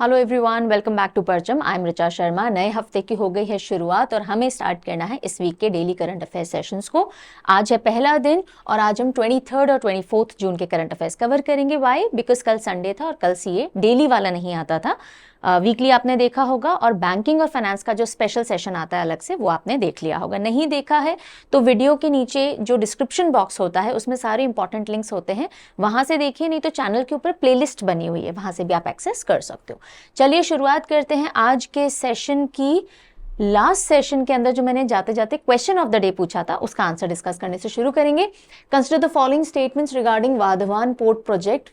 Hello everyone, welcome back to Parcham. I am Richa Sharma. नए हफ्ते की हो गई है शुरुआत और हमें स्टार्ट करना है इस वीक के डेली करंट अफेयर सेशंस को। आज है पहला दिन और आज हम 23 और 24 जून के करंट अफेयर्स कवर करेंगे। वाई? बिकॉज कल संडे था और कल सीए डेली वाला नहीं आता था। वीकली आपने देखा होगा और बैंकिंग और फाइनेंस का जो स्पेशल सेशन आता है अलग से, वो आपने देख लिया होगा। नहीं देखा है तो वीडियो के नीचे जो डिस्क्रिप्शन बॉक्स होता है उसमें सारे इंपॉर्टेंट लिंक्स होते हैं, वहां से देखिए, नहीं तो चैनल के ऊपर प्लेलिस्ट बनी हुई है, वहां से भी आप एक्सेस कर सकते हो। चलिए शुरुआत करते हैं आज के सेशन की। लास्ट सेशन के अंदर जो मैंने जाते जाते क्वेश्चन ऑफ द डे पूछा था, उसका आंसर डिस्कस करने से शुरू करेंगे। Consider the following statements regarding Vadhavan port project,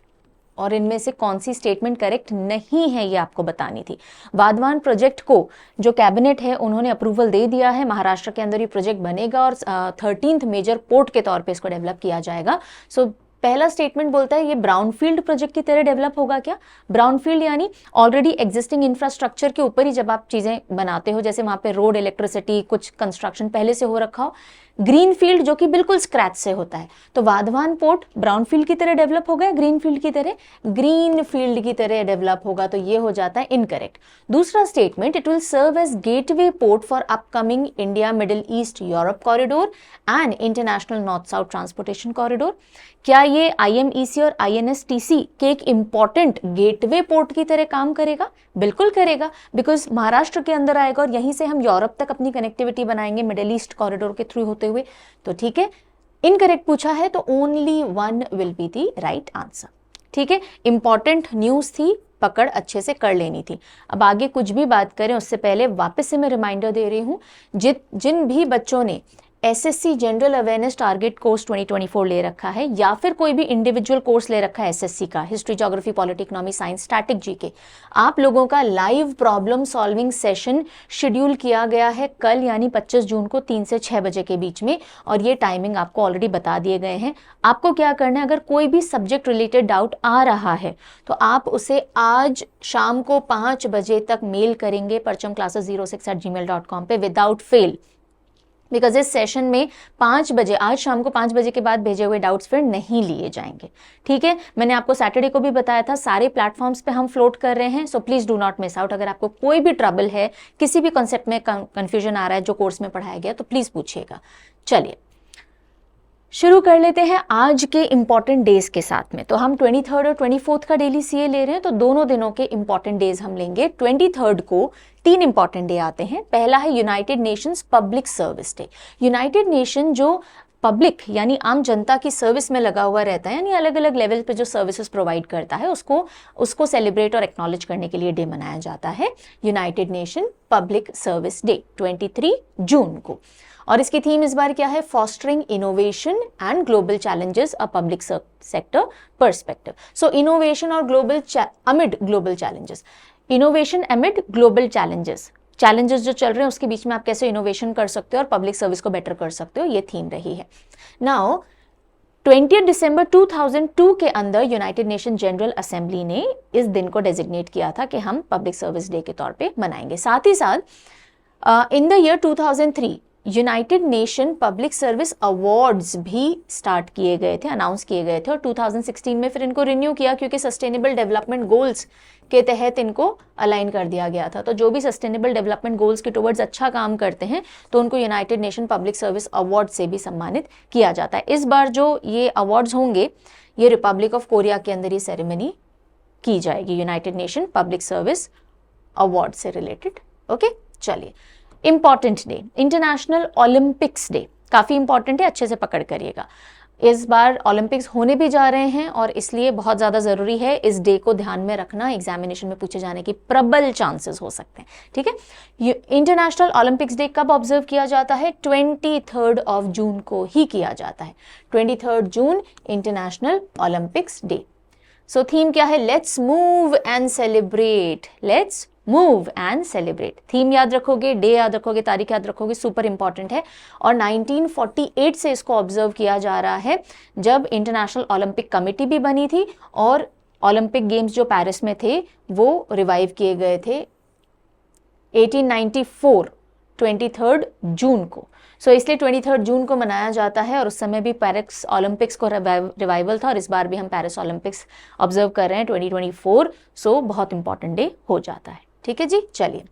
और इनमें से कौन सी स्टेटमेंट करेक्ट नहीं है ये आपको बतानी थी। वाधवान प्रोजेक्ट को जो कैबिनेट है उन्होंने अप्रूवल दे दिया है। महाराष्ट्र के अंदर ये प्रोजेक्ट बनेगा और 13th मेजर पोर्ट के तौर पे इसको डेवलप किया जाएगा। सो पहला स्टेटमेंट बोलता है ये ब्राउनफील्ड प्रोजेक्ट की तरह डेवलप होगा क्या? ब्राउनफील्ड यानी ऑलरेडी एग्जिस्टिंग इंफ्रास्ट्रक्चर के ऊपर ही जब आप चीजें बनाते हो, जैसे वहां पे रोड, इलेक्ट्रिसिटी, कुछ कंस्ट्रक्शन पहले से हो रखा हो। ग्रीन फील्ड जो कि बिल्कुल स्क्रैच से होता है। तो वाधवान पोर्ट ब्राउनफील्ड की तरह डेवलप होगा या ग्रीन फील्ड की तरह? ग्रीन फील्ड की तरह डेवलप होगा, तो ये हो जाता है इनकरेक्ट। दूसरा statement, it will serve as gateway port for upcoming India Middle East Europe corridor and international north south transportation corridor. क्या ये आईएमईसी और आईएनएसटीसी के एक इंपॉर्टेंट गेटवे पोर्ट की तरह काम करेगा? बिल्कुल करेगा, बिकॉज महाराष्ट्र के अंदर आएगा और यहीं से हम यूरोप तक अपनी कनेक्टिविटी बनाएंगे मिडिल ईस्ट कॉरिडोर के थ्रू होते हुए। तो ठीक है, इनकरेक्ट पूछा है तो only one will be the right answer. ठीक है, इंपॉर्टेंट न्यूज थी, पकड़ अच्छे से कर लेनी थी। अब आगे कुछ भी बात करें उससे पहले वापस से मैं रिमाइंडर दे रही हूं, जिन भी बच्चों ने SSC general awareness target course 2024 ले रखा है या फिर कोई भी इंडिविजुअल कोर्स ले रखा है एसएससी का, history, geography, polity, economy, science, static, GK, आप लोगों का live problem solving session schedule किया गया है कल यानी 25 जून को 3 से 6 बजे के बीच में, और ये टाइमिंग आपको ऑलरेडी बता दिए गए हैं। आपको क्या करना है, अगर कोई भी सब्जेक्ट रिलेटेड डाउट आ रहा है तो आप उसे आज शाम को 5 बजे तक मेल करेंगे parchamclasses06@gmail.com पे विदाउट फेल, बिकॉज इस सेशन में 5 बजे, आज शाम को 5 बजे के बाद भेजे हुए डाउट्स फिर नहीं लिए जाएंगे। ठीक है, मैंने आपको सैटरडे को भी बताया था, सारे प्लेटफॉर्म्स पे हम फ्लोट कर रहे हैं, so please do not miss out. अगर आपको कोई भी ट्रबल है, किसी भी कॉन्सेप्ट में कंफ्यूजन आ रहा है जो कोर्स में पढ़ाया गया, तो प्लीज पूछिएगा। चलिए शुरू कर लेते हैं आज के इंपॉर्टेंट डेज के साथ में। तो हम 23 और 24 का डेली सीए ले रहे हैं, तो दोनों दिनों के इंपॉर्टेंट डेज हम लेंगे। 23 को 3 इंपॉर्टेंट डे आते हैं। पहला है United Nations public service day. United nation जो पब्लिक यानी आम जनता की सर्विस में लगा हुआ रहता है, यानी अलग अलग लेवल पे जो सर्विसेज प्रोवाइड करता है, उसको सेलिब्रेट और एक्नॉलेज करने के लिए डे मनाया जाता है, United Nation public service day 23 June को। और इसकी थीम इस बार क्या है? Fostering innovation and global challenges a public sector perspective. So innovation और amid global challenges, innovation amid global challenges जो चल रहे हैं उसके बीच में आप कैसे इनोवेशन कर सकते हो और पब्लिक सर्विस को बेटर कर सकते हो, ये थीम रही है। नाउ 20 दिसंबर 2002 के अंदर यूनाइटेड नेशन जनरल असेंबली ने इस दिन को डेजिग्नेट किया था कि हम पब्लिक सर्विस डे के तौर पे मनाएंगे। साथ ही साथ in the year 2003 United Nation public service awards भी स्टार्ट किए गए थे, अनाउंस किए गए थे, और 2016 में फिर इनको रिन्यू किया क्योंकि सस्टेनेबल डेवलपमेंट गोल्स के तहत इनको अलाइन कर दिया गया था। तो जो भी सस्टेनेबल डेवलपमेंट गोल्स के टुवर्ड्स अच्छा काम करते हैं तो उनको United Nation public service award से भी सम्मानित किया जाता है। इस बार जो ये अवार्ड्स होंगे, ये रिपब्लिक ऑफ कोरिया के अंदर ये सेरेमनी की जाएगी, United Nation public service award से रिलेटेड। ओके, चलिए important day, international Olympics day, काफी इंपॉर्टेंट है, अच्छे से पकड़ करिएगा। इस बार ओलंपिक्स होने भी जा रहे हैं और इसलिए बहुत ज्यादा जरूरी है इस डे को ध्यान में रखना, एग्जामिनेशन में पूछे जाने की प्रबल चांसेस हो सकते हैं। ठीक है, इंटरनेशनल ओलंपिक्स डे कब ऑब्जर्व किया जाता है? 23 जून को ही किया जाता है। 23 June international Olympics day. So theme क्या है? Let's move and celebrate, let's move and celebrate. Theme याद रखोगे, डे याद रखोगे, तारीख याद रखोगे, सुपर इंपॉर्टेंट है। और 1948 से इसको ऑब्जर्व किया जा रहा है, जब इंटरनेशनल ओलंपिक कमेटी भी बनी थी और ओलंपिक गेम्स जो पेरिस में थे वो रिवाइव किए गए थे 1894 23 जून को। सो इसलिए 23 जून को मनाया जाता है और उस समय भी पेरिस ओलंपिक्स को रिवाइवल था और इस बार भी हम पेरिस ओलंपिक्स ऑब्जर्व कर रहे हैं 2024। सो बहुत इंपॉर्टेंट डे हो जाता है। ठीक है जी, चलिए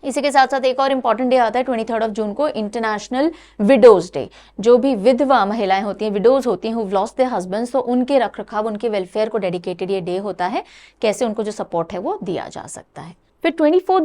इसी के साथ साथ एक और इंपॉर्टेंट डे आता है 23 जून को, इंटरनेशनल विडोज डे। जो भी विधवा महिलाएं होती हैं, विडोज होती हैं, हु लॉस्ट देयर हस्बैंड्स, तो उनके रखरखाव, उनके वेलफेयर को डेडिकेटेड ये डे होता है, कैसे उनको जो सपोर्ट है वो दिया जा सकता है। फिर 24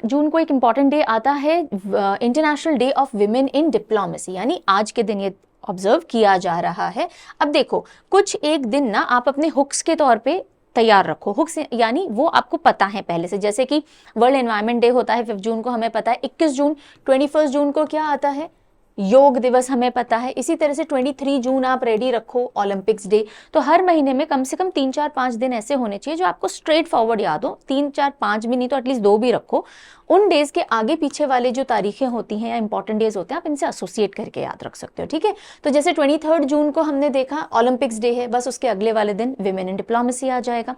जून को एक इंपॉर्टेंट डे आता है, international day of women in diplomacy, यानी आज के दिन ये ऑब्जर्व किया जा रहा है। अब देखो कुछ एक दिन ना आप अपने हुक्स के तौर पे तैयार रखो। हुक्स यानी वो आपको पता है पहले से, जैसे कि वर्ल्ड एनवायरनमेंट डे होता है 5 जून को, हमें पता है 21 जून, 21 जून को क्या आता है, योग दिवस, हमें पता है। इसी तरह से 23 जून आप रेडी रखो, ओलंपिक्स डे। तो हर महीने में कम से कम 3-4-5 दिन ऐसे होने चाहिए जो आपको स्ट्रेट फॉरवर्ड याद हो, 3-4-5 भी नहीं तो एटलीस्ट 2 भी रखो। उन डेज के आगे पीछे वाले जो तारीखें होती हैं या इंपॉर्टेंट डेज होते हैं, आप इनसे एसोसिएट करके याद रख सकते हो। ठीक है, तो जैसे 23 जून को हमने देखा ओलंपिक्स डे है, बस उसके अगले वाले दिन विमेन इन डिप्लोमेसी आ जाएगा।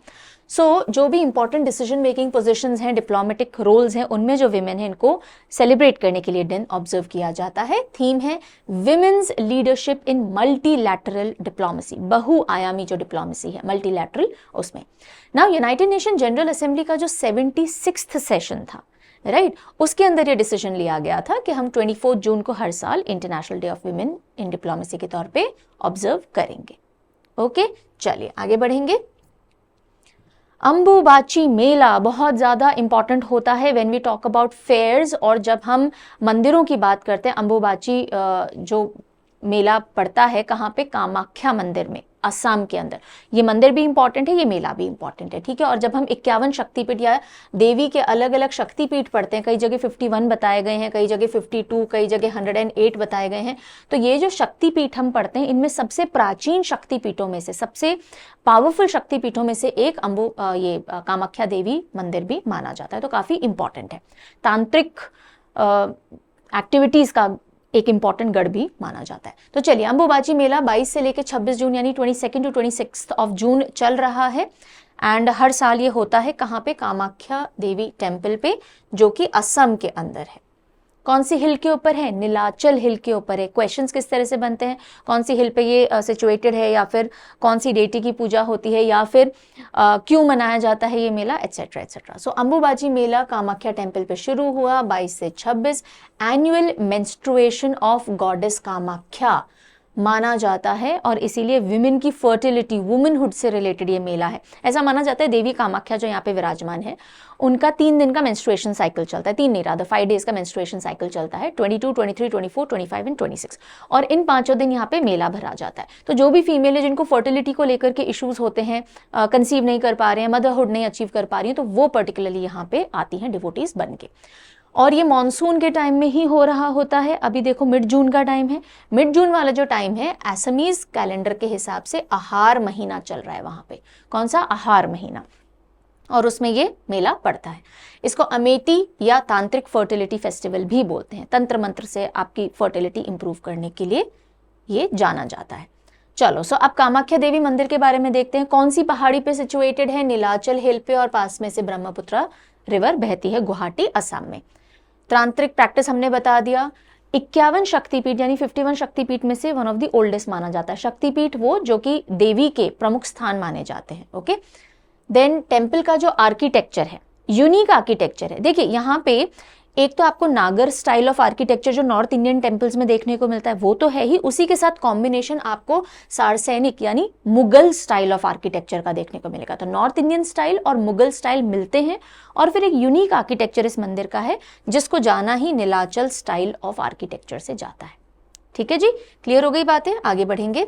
सो जो भी इंपॉर्टेंट डिसीजन मेकिंग पोजीशंस हैं, डिप्लोमेटिक रोल्स हैं, उनमें जो विमेन है इनको सेलिब्रेट करने के लिए दिन ऑब्जर्व किया जाता है। थीम है women's leadership in multilateral diplomacy, बहुआयामी जो डिप्लोमेसी है मल्टीलैटरल, उसमें now United nation general assembly का जो 76th सेशन था, राइट, उसके अंदर ये डिसीजन लिया गया था कि हम 24 जून को हर साल international day of women in diplomacy के तौर पे ऑब्जर्व करेंगे। ओके, चलिए आगे बढ़ेंगे। अंबुबाची मेला बहुत ज़्यादा इंपॉर्टेंट होता है when we talk about fares, और जब हम मंदिरों की बात करते हैं, अंबुबाची जो मेला पड़ता है कहाँ पे, कामाख्या मंदिर में, असम के अंदर। ये मंदिर भी इंपॉर्टेंट है, ये मेला भी इंपॉर्टेंट है। ठीक है, और जब हम 51 शक्तिपीठ या देवी के अलग अलग शक्तिपीठ पढ़ते हैं, कई जगह 51 बताए गए हैं, कई जगह 52, कई जगह 108 बताए गए हैं। तो ये जो शक्तिपीठ हम पढ़ते हैं, इनमें सबसे प्राचीन शक्तिपीठों में से, सबसे पावरफुल शक्तिपीठों में से एक ये कामाख्या देवी मंदिर भी माना जाता है। तो काफी इंपॉर्टेंट है, तांत्रिक एक्टिविटीज का एक इंपॉर्टेंट गढ़ भी माना जाता है। तो चलिए, अंबुबाची मेला 22 से लेकर 26 जून यानी 22 to 26 ऑफ जून चल रहा है, एंड हर साल ये होता है कहाँ पे, कामाख्या देवी टेम्पल पे, जो कि असम के अंदर है। कौन सी हिल के ऊपर है, नीलाचल हिल के ऊपर है। क्वेश्चंस किस तरह से बनते हैं, कौन सी हिल पे ये सिचुएटेड है, या फिर कौन सी डेटी की पूजा होती है, या फिर क्यों मनाया जाता है ये मेला, एटसेट्रा एटसेट्रा। सो अंबुबाची मेला कामाख्या टेम्पल पे शुरू हुआ 22 से 26, annual menstruation of goddess Kamakhya माना जाता है, और इसीलिए विमेन की फर्टिलिटी, वुमेनहुड से रिलेटेड ये मेला है। ऐसा माना जाता है देवी कामाख्या जो यहाँ पे विराजमान है, उनका 3 दिन का मेंस्ट्रुएशन साइकिल चलता है, 3 नहीं रादर 5 डेज का मेंस्ट्रुएशन साइकिल चलता है, 22, 23, 24, 25 एंड 26, और इन 5 दिन यहाँ पे मेला भरा जाता है। तो जो भी फीमेल है जिनको फर्टिलिटी को लेकर के इश्यूज होते हैं, कंसीव नहीं कर पा रहे हैं, मदरहुड नहीं अचीव कर पा रही हैं, तो वो पर्टिकुलरली यहाँ पे आती हैं डिवोटीज बन के। और ये मॉनसून के टाइम में ही हो रहा होता है। अभी देखो मिड जून का टाइम है, मिड जून वाला जो टाइम है असमीज कैलेंडर के हिसाब से आहार महीना चल रहा है वहां पे। कौन सा, आहार महीना, और उसमें ये मेला पड़ता है। इसको अमेठी या तांत्रिक फर्टिलिटी फेस्टिवल भी बोलते हैं। तंत्र मंत्र से आपकी फर्टिलिटी इंप्रूव करने के लिए ये जाना जाता है। चलो, सो अब कामाख्या देवी मंदिर के बारे में देखते हैं। कौन सी पहाड़ी पे सिचुएटेड है, नीलाचल हिल पे, और पास में से ब्रह्मपुत्र रिवर बहती है गुवाहाटी असम में। तांत्रिक प्रैक्टिस हमने बता दिया। 51 शक्तिपीठ यानी 51 शक्तिपीठ में से वन ऑफ द ओल्डेस्ट माना जाता है। शक्तिपीठ वो जो कि देवी के प्रमुख स्थान माने जाते हैं। ओके, देन टेम्पल का जो आर्किटेक्चर है, यूनिक आर्किटेक्चर है। देखिए यहाँ पे एक तो आपको नागर स्टाइल ऑफ आर्किटेक्चर जो नॉर्थ इंडियन टेम्पल्स में देखने को मिलता है वो तो है ही, उसी के साथ कॉम्बिनेशन आपको सार्सैनिक यानी मुगल स्टाइल ऑफ आर्किटेक्चर का देखने को मिलेगा। तो नॉर्थ इंडियन स्टाइल और मुगल स्टाइल मिलते हैं, और फिर एक यूनिक आर्किटेक्चर इस मंदिर का है जिसको जाना ही नीलाचल स्टाइल ऑफ आर्किटेक्चर से जाता है। ठीक है जी, क्लियर हो गई बातें, आगे बढ़ेंगे।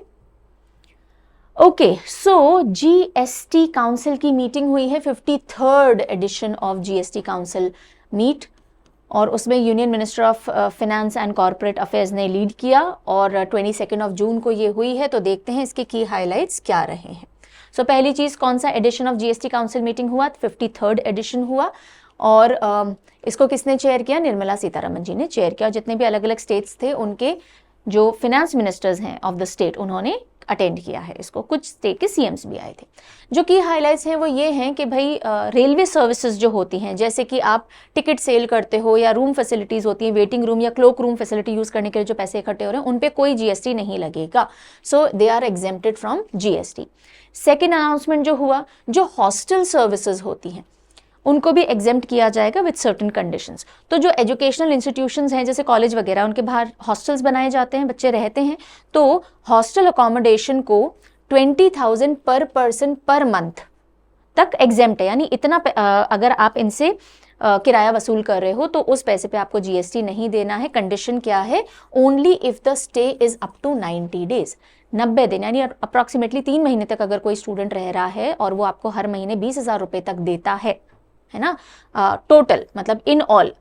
ओके, सो जीएसटी काउंसिल की मीटिंग हुई है, 53rd edition of GST council meet, और उसमें union minister of finance and corporate affairs ने लीड किया, और 22 ऑफ जून को ये हुई है। तो देखते हैं इसके की हाइलाइट्स क्या रहे हैं। सो पहली चीज, कौन सा edition of GST council meeting हुआ, 53rd एडिशन हुआ, और इसको किसने चेयर किया, निर्मला सीतारमन जी ने चेयर किया। जितने भी अलग अलग स्टेट्स थे उनके जो फिनेंस मिनिस्टर्स हैं ऑफ द स्टेट, उन्होंने अटेंड किया है इसको, कुछ स्टेट के सीएम्स भी आए थे। जो की हाईलाइट्स हैं वो ये हैं कि भाई रेलवे सर्विसेज जो होती हैं, जैसे कि आप टिकट सेल करते हो या रूम फैसिलिटीज़ होती हैं, वेटिंग रूम या क्लोक रूम फैसिलिटी यूज़ करने के लिए जो पैसे इकट्ठे हो रहे हैं उन पे कोई जीएसटी नहीं लगेगा। So they are exempted from GST. Second announcement जो हुआ, जो हॉस्टल सर्विसेज होती हैं उनको भी एग्जेम्प्ट किया जाएगा विद सर्टेन कंडीशंस। तो जो एजुकेशनल इंस्टीट्यूशंस हैं जैसे कॉलेज वगैरह, उनके बाहर हॉस्टल्स बनाए जाते हैं, बच्चे रहते हैं, तो हॉस्टल अकोमोडेशन को 20,000 पर पर्सन पर मंथ तक एग्जेम्प्ट है। यानी इतना अगर आप इनसे किराया वसूल कर रहे हो तो उस पैसे पे आपको जीएसटी नहीं देना है। कंडीशन क्या है? Only if the stay is up to 90 days, 90 दिन, यानी अप्रॉक्सीमेटली 3 महीने तक अगर कोई स्टूडेंट रह रहा है और वो आपको हर महीने 20,000 रुपए तक देता है ना, टोटल मतलब इन ऑल,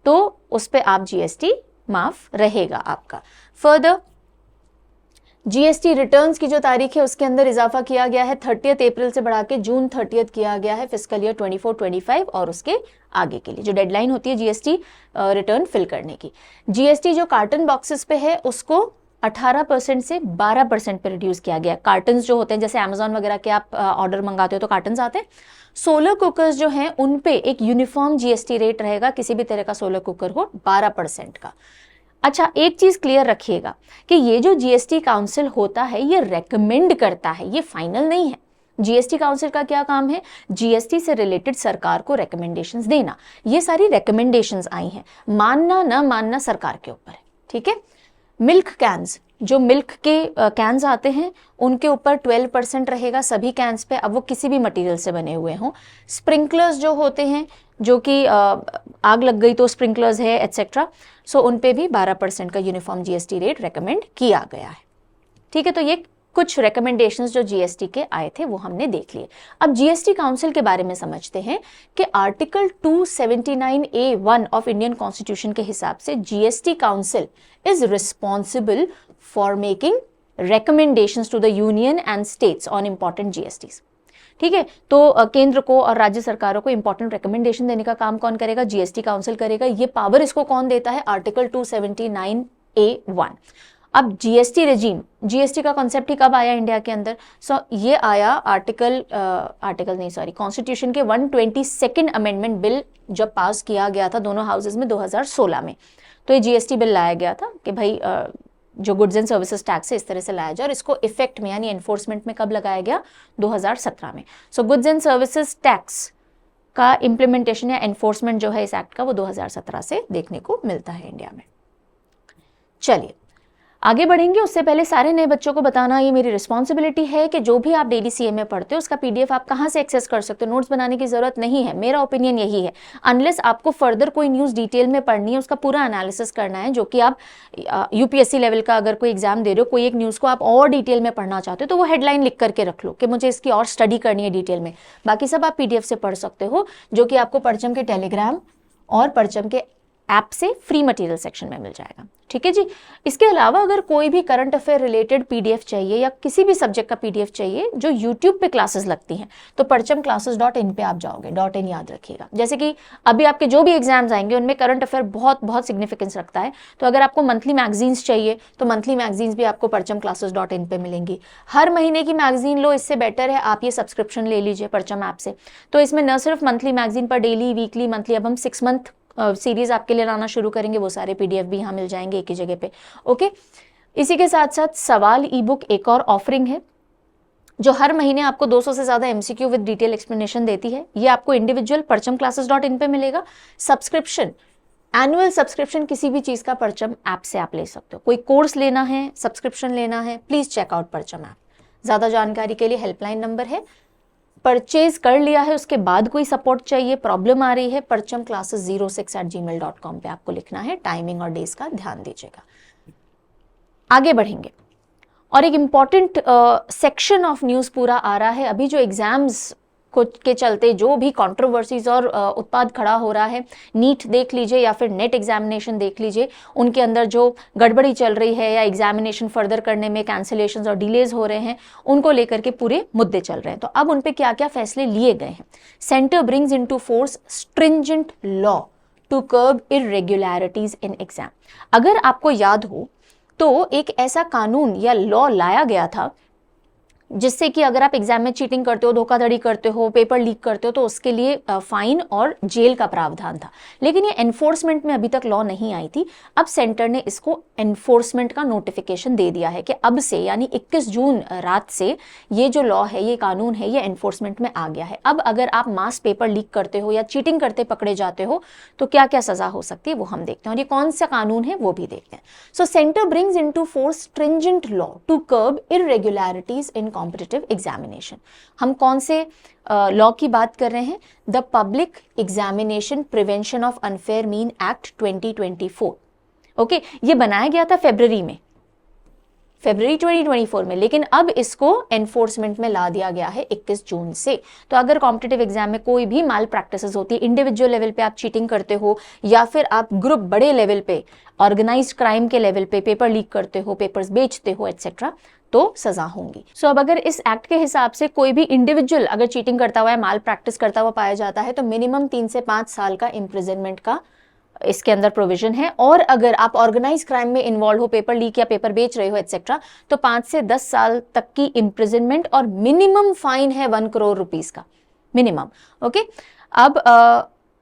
तो उस पे आप जीएसटी माफ रहेगा आपका। फर्दर जीएसटी रिटर्न्स की जो तारीख है उसके अंदर इजाफा किया गया है, 30 अप्रैल से बढ़ा के जून 30 किया गया है फिस्कल ईयर 24-25 और उसके आगे के लिए जो डेडलाइन होती है जीएसटी रिटर्न फिल करने की। जीएसटी जो कार्टन बॉक्सेस पे है उसको 18% से 12% पे रिड्यूस किया गया। कार्टन जो होते हैं जैसे अमेजॉन वगैरह के आप ऑर्डर मंगाते हो तो कार्टन आते हैं। सोलर कुकर्स जो हैं उन पे एक यूनिफॉर्म जीएसटी रेट रहेगा, किसी भी तरह का सोलर कुकर हो 12% का। अच्छा, एक चीज क्लियर रखिएगा कि ये जो जीएसटी काउंसिल होता है ये रेकमेंड करता है, ये फाइनल नहीं है। जीएसटी काउंसिल का क्या काम है? जीएसटी से रिलेटेड सरकार को रिकमेंडेशंस देना। ये सारी रिकमेंडेशंस आई हैं, मानना ना मानना सरकार के ऊपर है, ठीक है। मिल्क कैंस, जो मिल्क के कैंस आते हैं उनके ऊपर 12% रहेगा सभी कैंस पे, अब वो किसी भी मटेरियल से बने हुए हों। स्प्रिंकलर्स जो होते हैं, जो कि आग लग गई तो स्प्रिंकलर्स है एटसेट्रा, सो उन पे भी 12% का यूनिफॉर्म जीएसटी रेट रेकमेंड किया गया है, ठीक है। तो ये कुछ रिकमेंडेशंस जो जीएसटी के आए थे वो हमने देख लिए। अब जीएसटी काउंसिल के बारे में समझते हैं कि article 279A1 of Indian constitution के हिसाब से GST council is responsible for making recommendations to the union and states on important GSTs, ठीक है। तो केंद्र को और राज्य सरकारों को इंपॉर्टेंट रिकमेंडेशन देने का काम कौन करेगा? जीएसटी काउंसिल करेगा। ये पावर इसको कौन देता है? Article 279A1। अब जीएसटी रेजीम, जीएसटी का कॉन्सेप्ट ही कब आया इंडिया के अंदर? ये आया कॉन्स्टिट्यूशन के 122nd अमेंडमेंट बिल जब पास किया गया था दोनों हाउसेज में 2016 में, तो ये जीएसटी बिल लाया गया था कि भाई जो गुड्स एंड सर्विसेज टैक्स है इस तरह से लाया जाए, और इसको इफेक्ट में यानी एनफोर्समेंट में कब लगाया गया? 2017 में। So goods and services tax का इम्प्लीमेंटेशन या एनफोर्समेंट जो है इस एक्ट का वो 2017 से देखने को मिलता है इंडिया में। चलिए आगे बढ़ेंगे, उससे पहले सारे नए बच्चों को बताना ये मेरी रिस्पॉन्सिबिलिटी है कि जो भी आप डेली सीएमए पढ़ते हो उसका पीडीएफ आप कहाँ से एक्सेस कर सकते हो। नोट्स बनाने की जरूरत नहीं है, मेरा ओपिनियन यही है। अनलेस आपको फर्दर कोई न्यूज़ डिटेल में पढ़नी है, उसका पूरा एनालिसिस करना है, जो कि आप यूपीएससी लेवल का अगर कोई एग्जाम दे रहे हो, कोई एक न्यूज़ को आप और डिटेल में पढ़ना चाहते हो तो वो हेडलाइन लिख करके रख लो कि मुझे इसकी और स्टडी करनी है डिटेल में। बाकी सब आप पीडीएफ से पढ़ सकते हो, जो कि आपको परचम के टेलीग्राम और परचम के ऐप से फ्री मटेरियल सेक्शन में मिल जाएगा, ठीक है जी। इसके अलावा अगर कोई भी करंट अफेयर रिलेटेड पीडीएफ चाहिए या किसी भी सब्जेक्ट का पीडीएफ चाहिए जो यूट्यूब पे क्लासेस लगती हैं, तो parchamclasses.in पे आप जाओगे, .in याद रखिएगा। जैसे कि अभी आपके जो भी एग्जाम्स आएंगे उनमें करंट अफेयर बहुत बहुत सिग्निफिकेंस रखता है, तो अगर आपको मंथली मैगजीन्स चाहिए तो मंथली मैगजीन्स भी आपको parchamclasses.in पे मिलेंगी। हर महीने की मैगजीन लो, इससे बेटर है आप ये सब्सक्रिप्शन ले लीजिए परचम ऐप से। तो इसमें न सिर्फ मंथली मैगजीन पर डेली, वीकली, मंथली, अब हम 6 मंथ सीरीज आपके लिए लाना शुरू करेंगे, वो सारे पीडीएफ भी यहाँ मिल जाएंगे एक ही जगह पे, ओके। इसी के साथ साथ सवाल ई बुक एक और ऑफरिंग है जो हर महीने आपको 200 से ज्यादा एमसीक्यू विद डिटेल एक्सप्लेनेशन देती है। ये आपको इंडिविजुअल parchamclasses.in पे मिलेगा। सब्सक्रिप्शन, एनुअल सब्सक्रिप्शन किसी भी चीज का परचम ऐप से आप ले सकते हो। कोई कोर्स लेना है, सब्सक्रिप्शन लेना है, प्लीज चेकआउट परचम ऐप। ज्यादा जानकारी के लिए हेल्पलाइन नंबर है। परचेज कर लिया है उसके बाद कोई सपोर्ट चाहिए, प्रॉब्लम आ रही है, parchamclasses06@gmail.com पे आपको लिखना है। टाइमिंग और डेज का ध्यान दीजिएगा। आगे बढ़ेंगे और एक इंपॉर्टेंट सेक्शन ऑफ न्यूज़ पूरा आ रहा है। अभी जो एग्जाम्स के चलते जो भी कंट्रोवर्सीज और उत्पाद खड़ा हो रहा है, नीट देख लीजिए या फिर नेट एग्जामिनेशन देख लीजिए, उनके अंदर जो गड़बड़ी चल रही है या एग्जामिनेशन फर्दर करने में कैंसिलेशंस और डिलेज हो रहे हैं, उनको लेकर के पूरे मुद्दे चल रहे हैं। तो अब उन पे क्या क्या फैसले लिए गए हैं। Centre brings into force stringent law to curb irregularities in exam. अगर आपको याद हो तो एक ऐसा कानून या लॉ लाया गया था जिससे कि अगर आप एग्जाम में चीटिंग करते हो, धोखाधड़ी करते हो, पेपर लीक करते हो तो उसके लिए फाइन और जेल का प्रावधान था। लेकिन ये एनफोर्समेंट में अभी तक लॉ नहीं आई थी। अब सेंटर ने इसको एनफोर्समेंट का नोटिफिकेशन दे दिया है कि अब से यानी 21 जून रात से ये जो लॉ है, ये कानून है, ये एनफोर्समेंट में आ गया है। अब अगर आप मास पेपर लीक करते हो या चीटिंग करते पकड़े जाते हो तो क्या क्या सजा हो सकती है वो हम देखते हैं, और ये कौन सा कानून है वो भी देखते हैं। So centre brings into force stringent law to curb irregularities in competitive examination. हम कौन से लॉ की बात कर रहे हैं? The public examination prevention of unfair mean act 2024। Okay, ये बनाया गया था फरवरी 2024 में, लेकिन अब इसको एनफोर्समेंट में ला दिया गया है 21 जून से। तो अगर कॉम्पिटिटिव एग्जाम में कोई भी माल प्रैक्टिसेस होती है, इंडिविजुअल लेवल पे आप चीटिंग करते हो या फिर आप ग्रुप बड़े लेवल पे ऑर्गेनाइज्ड क्राइम के लेवल पे पेपर लीक करते हो, पेपर्स बेचते हो एटसेट्रा, तो सजा होंगी। सो अब अगर इस एक्ट के हिसाब से कोई भी इंडिविजुअल अगर चीटिंग करता हुआ है, माल प्रैक्टिस करता हुआ पाया जाता है तो मिनिमम 3 से 5 साल का इम्प्रिजनमेंट का इसके अंदर प्रोविजन है। और अगर आप ऑर्गेनाइज क्राइम में इन्वॉल्व हो, पेपर लीक या पेपर बेच रहे हो एटसेट्रा, तो 5 से 10 साल तक की इम्प्रिजनमेंट और मिनिमम फाइन है 1 करोड़ रुपीस का मिनिमम। ओके, अब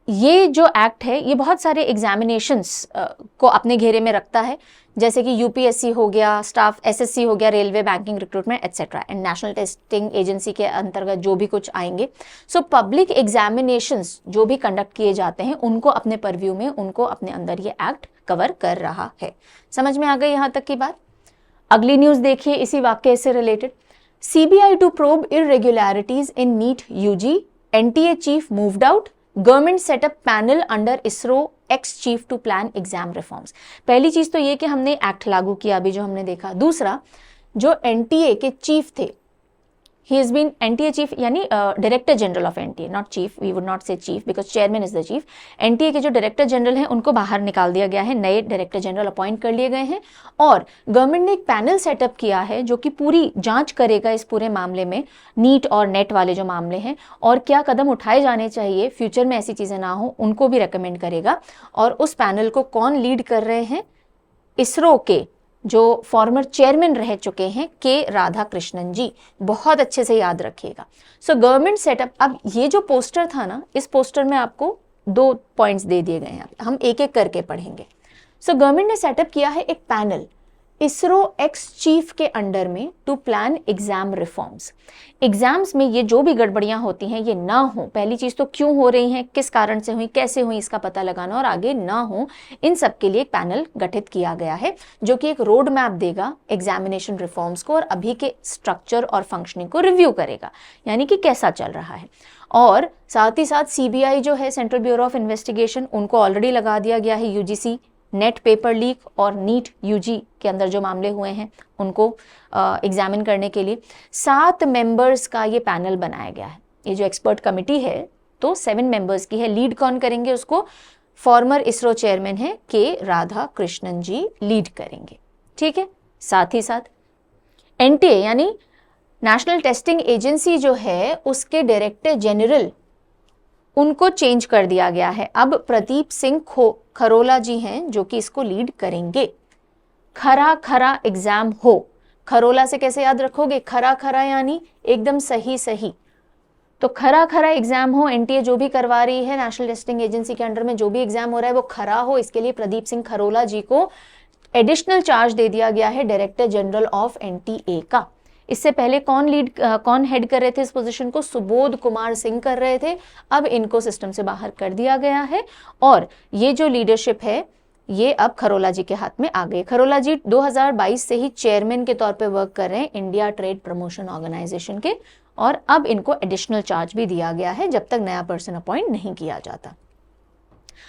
ये जो एक्ट है ये बहुत सारे एग्जामिनेशंस को अपने घेरे में रखता है, जैसे कि यूपीएससी हो गया, स्टाफ एसएससी हो गया, railway, banking, recruitment etcetera, and national testing agency के अंतर्गत जो भी कुछ आएंगे। सो पब्लिक एग्जामिनेशंस जो भी कंडक्ट किए जाते हैं उनको अपने परव्यू में, उनको अपने अंदर ये एक्ट कवर कर रहा है। समझ में आ गई यहां तक की बात? अगली न्यूज देखिए इसी वाक्य से related. CBI to probe irregularities in NEET UG, NTA chief moved out, government set up panel under ISRO ex chief to plan exam reforms. पहली चीज तो ये कि हमने एक्ट लागू किया अभी जो हमने देखा। दूसरा, जो एनटीए के चीफ थे, he has been NTA chief यानी director general of NTA, not chief, we would not say chief because chairman is the chief. NTA के जो डायरेक्टर जनरल हैं उनको बाहर निकाल दिया गया है, नए डायरेक्टर जनरल अपॉइंट कर लिए गए हैं, और गवर्नमेंट ने एक पैनल सेटअप किया है जो कि पूरी जांच करेगा इस पूरे मामले में, नीट और नेट वाले जो मामले हैं, और क्या कदम उठाए जाने चाहिए फ्यूचर में ऐसी चीजें ना हो उनको भी रेकमेंड करेगा। और उस पैनल को कौन लीड कर रहे हैं? इसरो के जो फॉर्मर चेयरमैन रह चुके हैं के राधाकृष्णन जी, बहुत अच्छे से याद रखिएगा। सो गवर्नमेंट सेटअप, अब ये जो पोस्टर था ना, इस पोस्टर में आपको 2 पॉइंट्स दे दिए गए हैं, हम एक एक करके पढ़ेंगे। सो गवर्नमेंट ने सेटअप किया है एक पैनल इसरो एक्स चीफ के अंडर में to plan exam reforms. Exams में ये जो भी गड़बड़ियां होती हैं ये ना हो, पहली चीज तो क्यों हो रही हैं, किस कारण से हुई, कैसे हुई, इसका पता लगाना, और आगे ना हो, इन सब के लिए एक पैनल गठित किया गया है जो कि एक रोड मैप देगा एग्जामिनेशन रिफॉर्म्स को और अभी के स्ट्रक्चर और फंक्शनिंग को रिव्यू करेगा, यानी कि कैसा चल रहा है। और साथ ही साथ सीबीआई जो है, सेंट्रल ब्यूरो ऑफ इन्वेस्टिगेशन, उनको ऑलरेडी लगा दिया गया है यूजीसी नेट पेपर लीक और नीट यूजी के अंदर जो मामले हुए हैं उनको एग्जामिन करने के लिए 7 मेंबर्स का ये पैनल बनाया गया है। ये जो एक्सपर्ट कमिटी है तो 7 मेंबर्स की है। लीड कौन करेंगे उसको? फॉर्मर इसरो चेयरमैन है के राधाकृष्णन जी लीड करेंगे, ठीक है। साथ ही साथ एनटीए यानी नेशनल टेस्टिंग एजेंसी जो है उसके डायरेक्टर जनरल, उनको चेंज कर दिया गया है। अब प्रदीप सिंह खरोला जी हैं जो कि इसको लीड करेंगे। खरा खरा एग्जाम हो, खरोला से कैसे याद रखोगे? खरा खरा यानी एकदम सही सही, तो खरा खरा एग्जाम हो। एनटीए जो भी करवा रही है, नेशनल टेस्टिंग एजेंसी के अंडर में जो भी एग्जाम हो रहा है वो खरा हो, इसके लिए प्रदीप सिंह खरोला जी को एडिशनल चार्ज दे दिया गया है डायरेक्टर जनरल ऑफ एनटीए का। इससे पहले कौन हेड कर रहे थे इस पोजीशन को? सुबोध कुमार सिंह कर रहे थे। अब इनको सिस्टम से बाहर कर दिया गया है और ये जो लीडरशिप है ये अब खरोला जी के हाथ में आ गई। खरोला जी 2022 से ही चेयरमैन के तौर पे वर्क कर रहे हैं इंडिया ट्रेड प्रमोशन ऑर्गेनाइजेशन के, और अब इनको एडिशनल चार्ज भी दिया गया है जब तक नया पर्सन अपॉइंट नहीं किया जाता।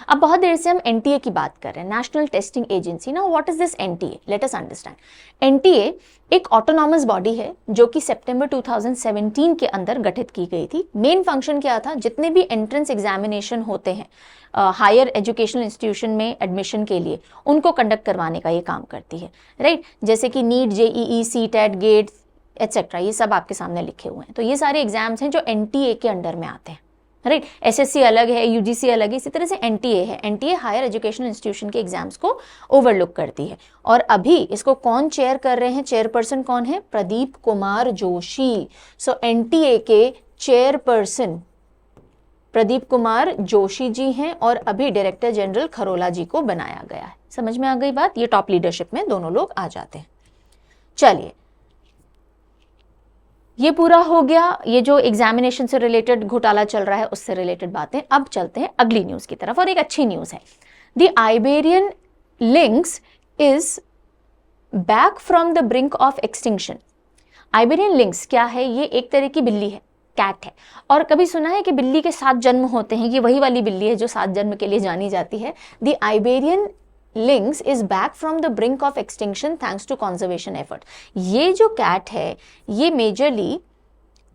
अब बहुत देर से हम एनटीए की बात कर रहे हैं, national testing agency. Now what is this NTA? Let us understand. NTA एक ऑटोनॉमस बॉडी है जो कि सितंबर 2017 के अंदर गठित की गई थी। मेन फंक्शन क्या था? जितने भी एंट्रेंस एग्जामिनेशन होते हैं हायर एजुकेशनल इंस्टीट्यूशन में एडमिशन के लिए, उनको कंडक्ट करवाने का ये काम करती है, राइट। जैसे कि NEET, JEE, CTET, GATEs et cetera, ये सब आपके सामने लिखे हुए हैं। तो ये सारे एग्जाम्स हैं जो एनटीए के अंडर में आते हैं, राइट। एसएससी अलग है, यूजीसी अलग है, इसी तरह से एनटीए है। एनटीए हायर एजुकेशन इंस्टीट्यूशन के एग्जाम्स को ओवरलुक करती है। और अभी इसको कौन चेयर कर रहे हैं, चेयरपर्सन कौन है, प्रदीप कुमार जोशी। सो एनटीए के चेयरपर्सन प्रदीप कुमार जोशी जी हैं और अभी डायरेक्टर जनरल खरोला जी को बनाया गया है। समझ में आ गई बात, ये टॉप लीडरशिप में दोनों लोग आ जाते हैं। चलिए, ये पूरा हो गया, ये जो एग्जामिनेशन से रिलेटेड घोटाला चल रहा है उससे रिलेटेड बातें। अब चलते हैं अगली न्यूज की तरफ, और एक अच्छी न्यूज है। The Iberian lynx is back from the brink of extinction. Iberian lynx क्या है, ये एक तरह की बिल्ली है, कैट है। और कभी सुना है कि बिल्ली के 7 जन्म होते हैं, ये वही वाली बिल्ली है जो 7 जन्म के लिए जानी जाती है। The Iberian lynx is back from the brink of extinction thanks to conservation effort. ये जो कैट है ये मेजरली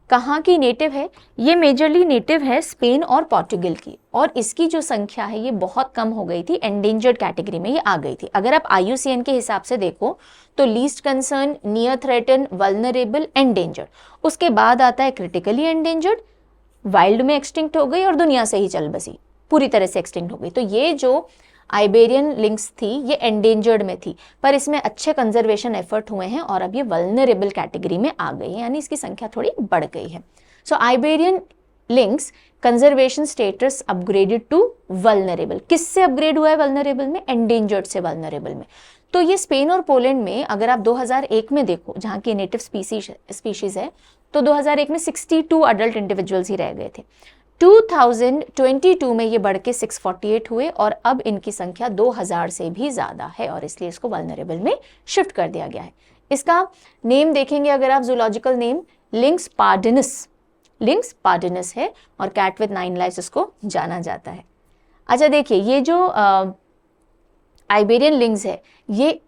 कहाँ की नेटिव है, ये मेजरली नेटिव है स्पेन और पोर्टुगल की, और इसकी जो संख्या है ये बहुत कम हो गई थी, एंडेंजर्ड कैटेगरी में ये आ गई थी। अगर आप IUCN के हिसाब से देखो तो least concern, near threaten, vulnerable, endangered, उसके बाद आता है क्रिटिकली एंडेंजर्ड, वाइल्ड में एक्सटिंक्ट हो गई और दुनिया से ही चल बसी, पूरी तरह से एक्सटिंक्ट हो गई। तो ये जो आइबेरियन लिंक्स थी ये एंडेंजर्ड में थी, पर इसमें अच्छे कंजर्वेशन एफर्ट हुए हैं और अब ये वल्नरेबल कैटेगरी में आ गई है, यानी इसकी संख्या थोड़ी बढ़ गई है। So Iberian lynx conservation status upgraded to vulnerable. किससे अपग्रेड हुआ है वल्नरेबल में, एंडेंजर्ड से वल्नरेबल में। तो ये स्पेन और पोलैंड में अगर आप 2001 में देखो, जहाँ की नेटिव स्पीशीज है, तो 2001 में 62 अडल्ट इंडिविजुअल्स ही रह गए थे। 2022 में ये बढ़ के 648 हुए और अब इनकी संख्या 2000 से भी ज्यादा है, और इसलिए इसको वल्नरेबल में शिफ्ट कर दिया गया है। इसका नेम देखेंगे अगर आप, जूलॉजिकल नेम लिंक्स पार्डिनस है, और कैट विद 9 लाइव्स इसको जाना जाता है। अच्छा देखिए, ये जो आइबेरियन लिंक्स है, ये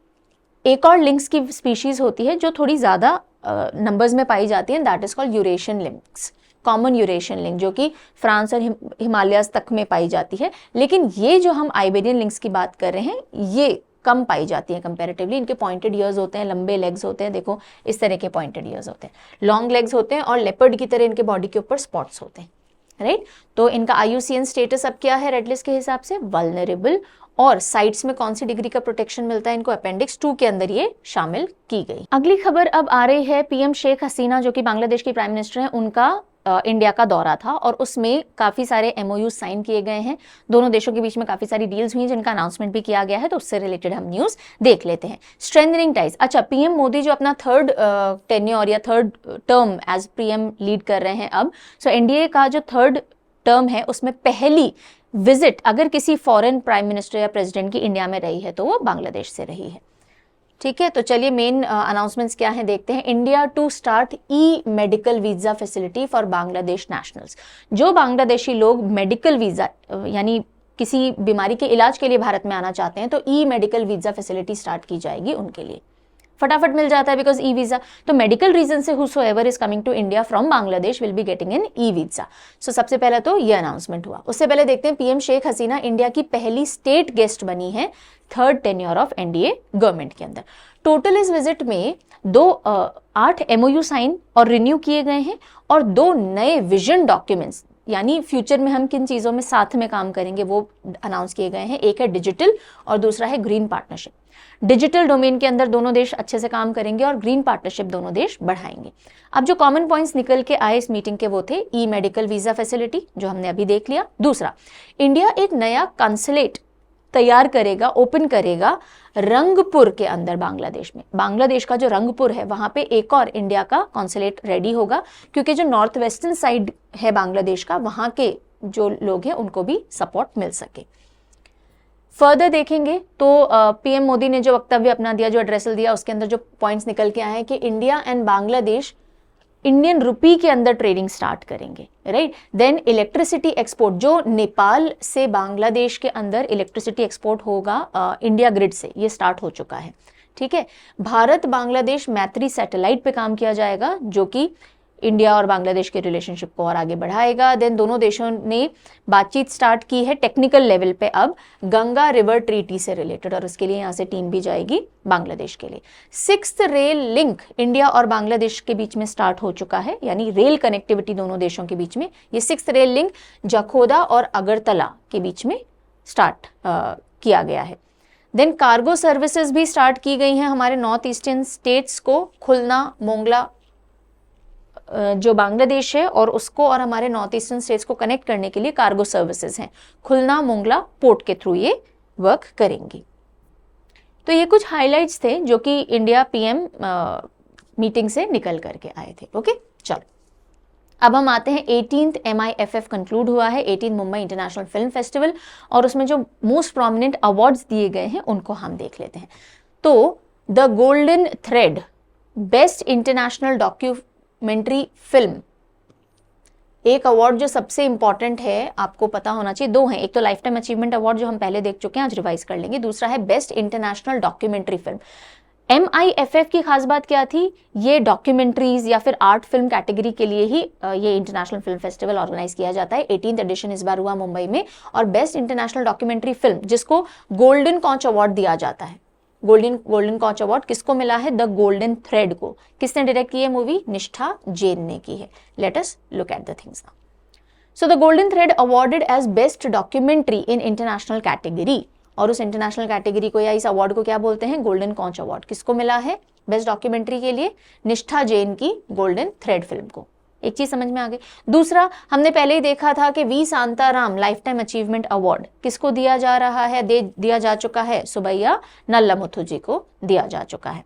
एक और लिंक्स की स्पीशीज होती है जो थोड़ी ज्यादा नंबर्स में पाई जाती है, that is called Eurasian links, common Eurasian link, जो कि फ्रांस और हिमालयस तक में पाई जाती है। लेकिन ये जो हम आइबेरियन लिंक्स की बात कर रहे हैं ये कम पाई जाती है कंपैरेटिवली। इनके पॉइंटेड ईयर्स होते हैं, लंबे लेग्स होते हैं, देखो इस तरह के पॉइंटेड ईयर्स होते हैं, लॉन्ग लेग्स होते हैं, और लेपर्ड की तरह इनके बॉडी के ऊपर स्पॉट्स होते हैं, राइट। तो इनका IUCN स्टेटस अब क्या है रेड लिस्ट के हिसाब से, वल्नरेबल। और साइट्स में कौन सी डिग्री का प्रोटेक्शन मिलता है इनको, अपेंडिक्स 2 के अंदर ये शामिल की गई। अगली खबर अब आ रही है, PM शेख हसीना जो कि बांग्लादेश की प्राइम मिनिस्टर हैं, उनका इंडिया का दौरा था और उसमें काफी सारे MOU साइन किए गए हैं। दोनों देशों के बीच में काफी सारी डील्स हुई जिनका अनाउंसमेंट भी किया गया है, तो उससे रिलेटेड हम न्यूज देख लेते हैं। स्ट्रेंथनिंग टाइज, अच्छा PM मोदी जो अपना 3rd टेन्योर या 3rd term as PM lead कर रहे हैं अब, सो NDA का जो 3rd टर्म है उसमें पहली विजिट अगर किसी फॉरेन प्राइम मिनिस्टर या प्रेसिडेंट की इंडिया में रही है तो वो बांग्लादेश से रही है, ठीक है। तो चलिए मेन अनाउंसमेंट्स क्या हैं देखते हैं। India to start medical visa facility for Bangladesh nationals. जो बांग्लादेशी लोग मेडिकल वीजा यानी किसी बीमारी के इलाज के लिए भारत में आना चाहते हैं तो मेडिकल वीजा फैसिलिटी स्टार्ट की जाएगी उनके लिए, फटाफट मिल जाता है बिकॉज वीजा। तो मेडिकल रीजन से whosoever is coming to India from Bangladesh will be getting an visa. So सबसे पहले तो ये अनाउंसमेंट हुआ। उससे पहले देखते हैं PM शेख हसीना इंडिया की पहली स्टेट गेस्ट बनी है 3rd tenure of NDA government के अंदर। टोटल इस विजिट में 8 MOU साइन और रिन्यू किए गए हैं और 2 नए विजन डॉक्यूमेंट्स, यानी फ्यूचर में हम किन चीजों में साथ में काम करेंगे वो अनाउंस किए गए हैं। एक है डिजिटल और दूसरा है ग्रीन पार्टनरशिप। डिजिटल डोमेन के अंदर दोनों देश अच्छे से काम करेंगे और ग्रीन पार्टनरशिप दोनों देश बढ़ाएंगे। अब जो कॉमन पॉइंट्स निकल के आए इस मीटिंग के वो थे मेडिकल वीजा फैसिलिटी जो हमने अभी देख लिया। दूसरा, इंडिया एक नया कंसुलेट तैयार करेगा, ओपन करेगा रंगपुर के अंदर बांग्लादेश में। बांग्लादेश का जो रंगपुर है वहां पे एक और इंडिया का कॉन्सुलेट रेडी होगा क्योंकि जो नॉर्थ वेस्टर्न साइड है बांग्लादेश का वहां के जो लोग हैं उनको भी सपोर्ट मिल सके। फर्दर देखेंगे तो PM मोदी ने जो वक्तव्य अपना दिया, जो एड्रेसल दिया, उसके अंदर जो पॉइंट्स निकल के आए हैं कि India and Bangladesh Indian rupee के अंदर ट्रेडिंग स्टार्ट करेंगे, राइट। देन इलेक्ट्रिसिटी एक्सपोर्ट, जो नेपाल से बांग्लादेश के अंदर इलेक्ट्रिसिटी एक्सपोर्ट होगा इंडिया ग्रिड से, ये स्टार्ट हो चुका है, ठीक है। भारत बांग्लादेश मैत्री सैटेलाइट पे काम किया जाएगा जो कि इंडिया और बांग्लादेश के रिलेशनशिप को और आगे बढ़ाएगा। देन दोनों देशों ने बातचीत स्टार्ट की है टेक्निकल लेवल पे अब गंगा रिवर ट्रीटी से रिलेटेड, और उसके लिए यहाँ से टीम भी जाएगी बांग्लादेश के लिए। 6th रेल लिंक इंडिया और बांग्लादेश के बीच में स्टार्ट हो चुका है, यानी रेल कनेक्टिविटी दोनों देशों के बीच में। ये 6th रेल लिंक जखोदा और अगरतला के बीच में स्टार्ट किया गया है। देन कार्गो सर्विसेज भी स्टार्ट की गई हैं हमारे नॉर्थ ईस्टर्न स्टेट्स को, खुलना मोंगला जो बांग्लादेश है और उसको और हमारे नॉर्थ ईस्टर्न स्टेट्स को कनेक्ट करने के लिए कार्गो सर्विसेज हैं, खुलना मोंगला पोर्ट के थ्रू ये वर्क करेंगी। तो ये कुछ हाइलाइट्स थे जो कि इंडिया पीएम मीटिंग से निकल करके आए थे। ओके, चलो अब हम आते हैं 18th MIFF कंक्लूड हुआ है, 18 मुंबई इंटरनेशनल फिल्म फेस्टिवल, और उसमें जो मोस्ट प्रोमिनेंट अवार्ड्स दिए गए हैं उनको हम देख लेते हैं। तो the golden thread best international documentary film, एक अवार्ड जो सबसे इंपॉर्टेंट है, आपको पता होना चाहिए, दो हैं, एक तो लाइफ टाइम अचीवमेंट अवार्ड जो हम पहले देख चुके हैं, आज रिवाइज कर लेंगे, दूसरा है best international documentary film. MIFF की खास बात क्या थी, ये डॉक्यूमेंट्रीज या फिर आर्ट फिल्म कैटेगरी के लिए ही ये इंटरनेशनल फिल्म फेस्टिवल ऑर्गेनाइज किया जाता है। 18th एडिशन इस बार हुआ मुंबई में, और बेस्ट इंटरनेशनल डॉक्यूमेंट्री फिल्म जिसको गोल्डन कॉन्च अवार्ड दिया जाता है, गोल्डन कॉन्च अवार्ड किसको मिला है, द गोल्डन थ्रेड को। किसने डायरेक्ट की है मूवी, निष्ठा जैन ने की है। Let us look at the things now. So the golden thread awarded as best documentary in international category, और उस इंटरनेशनल कैटेगरी को या इस अवार्ड को क्या बोलते हैं, गोल्डन कॉन्च अवार्ड। किसको मिला है बेस्ट डॉक्यूमेंट्री के लिए, निष्ठा जैन की गोल्डन थ्रेड फिल्म को। एक चीज समझ में आ गई। दूसरा, हमने पहले ही देखा था कि V Shantaram lifetime achievement award किसको दिया जा रहा है, दिया जा चुका है, सुबैया नल्लामुथु जी को दिया जा चुका है,